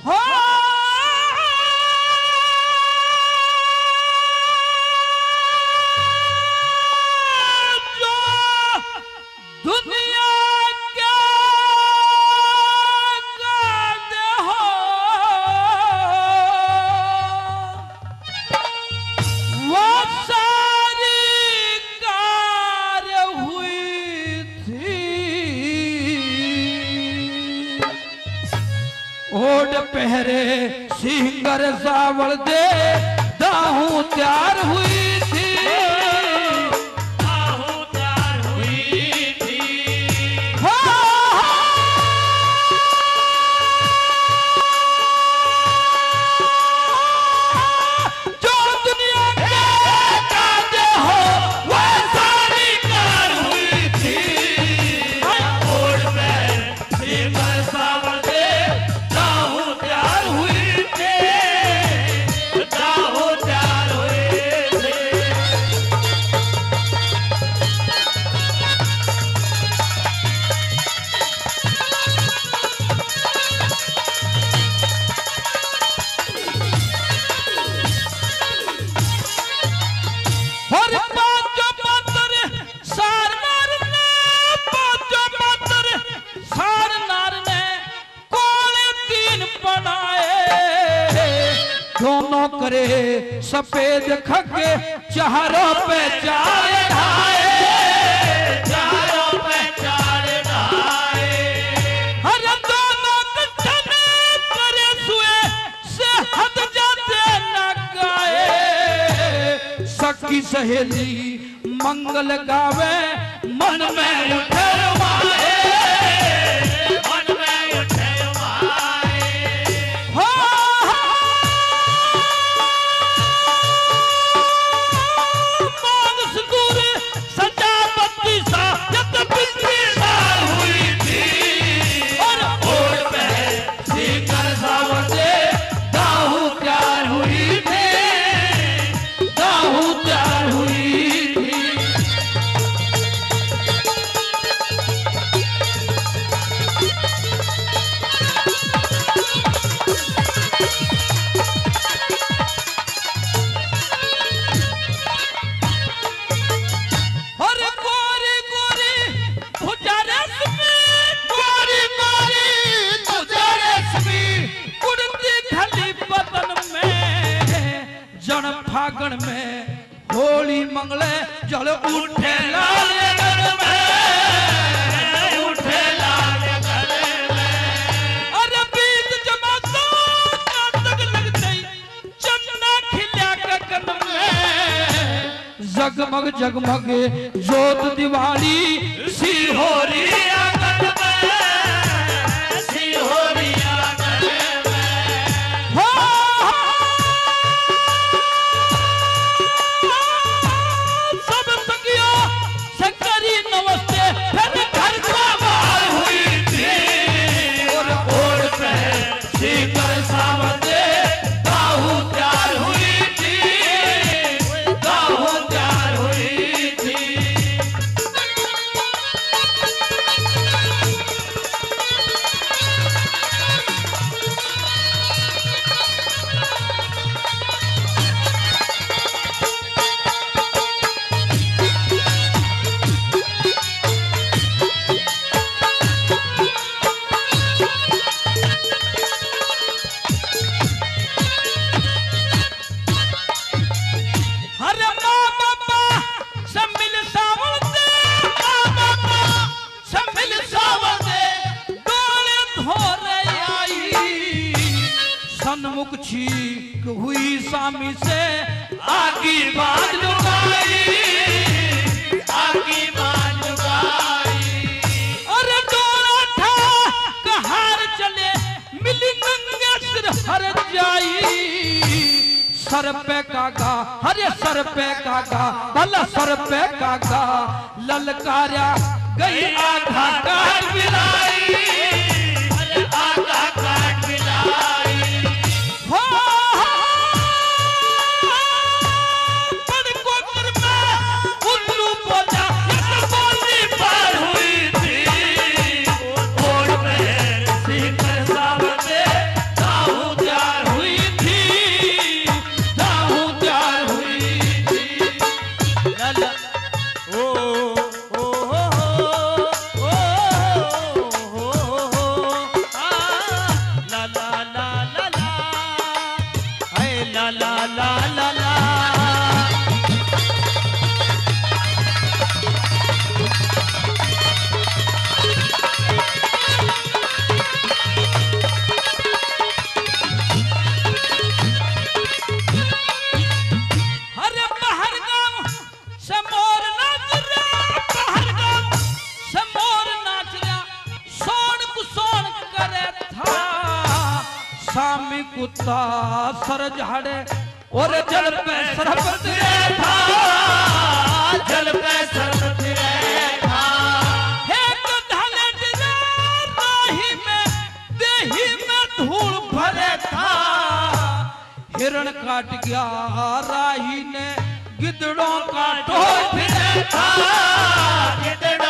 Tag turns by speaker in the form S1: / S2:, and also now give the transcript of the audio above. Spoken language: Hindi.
S1: हो जो दुनिया के गाने हो वो सारी कार हुई थी। ओढ़ पहरे सिंगर सावल दे दाहू तैयार हुई थी।
S2: दाहू तैयार हुई थी।
S1: हो जो दुनिया के गाने हो
S2: वो सारी कार हुई थी। ओढ़ पहरे सिंगर सावल दे दाहू तैयार हुई थी। दाहू तैयार हुई थी।
S1: और पांचों पातर सार नार ने पांचों पातर सार नार ने कोले तीन बनाए। दोनों करे सफेद खगे चारों पे चार ढाए।
S2: चारों पे चार ढाए।
S1: हर दोनों कटन करे सुए से हद जाते न गाए। सखी सहेली मंगल गावे मन में उठे माए।
S2: मन में उठे माए।
S1: हो मानस दूर सजा बत्ती सा यत बिजली
S2: तार हुई थी।
S1: और
S2: ओढ़ पहरे सिंगर सावल दे दाहू तैयार हुई थी। दाहू तैयार हुई थी।
S1: और गोरी गोरी भुजारस में
S2: गोरी गोरी तुझे रेशमी
S1: उड़ती खली बदन में जन फागण में होली मंगले जल उठे लाल गगन में।
S2: उठे लाल गले में।
S1: अरे बीत जमातो नाटक लगते चन्ना खिला गगन में। जगमग जगमग जोत दिवाली सी हो रही
S2: आंगन में। सिहोरी आंगन में।
S1: हो सब सखियों से करी नमस्ते फिर घर को
S2: बाहर हुई थी। ओढ़ पहरे सिंगर सावल दे दाहू तैयार हुई थी। दाहू तैयार हुई थी।
S1: हरे बाबा सम्मिल सावल दे बाबा सम्मिल सावल दे डोले धोरे आई। सन्मुख छीक हुई सामी से आगी बाज लुटाई।
S2: आगी मान लुगाई।
S1: अरे डोला था कहार चले मिली नंगे सिर हर जाई। सर पे कागा हरे सर पे कागा भला सर पे कागा ललकारा गई आधा काट मिलाई।
S2: अरे आगा काट मिलाई।
S1: हो बड़ कोकर में उल्लू बोला
S2: एक बोली पार हुई थी। ओढ़ पहरे सिंगर सावल दे दाहू
S1: सामी कुत्ता सर झाड़े और जल पे सरपत
S2: था जल पे सरपत था
S1: एक ढाले दिले राही में देही में धूल भरे था हिरण काट गया राही ने गिदड़ों का ढोल
S2: फिरे था गिदड़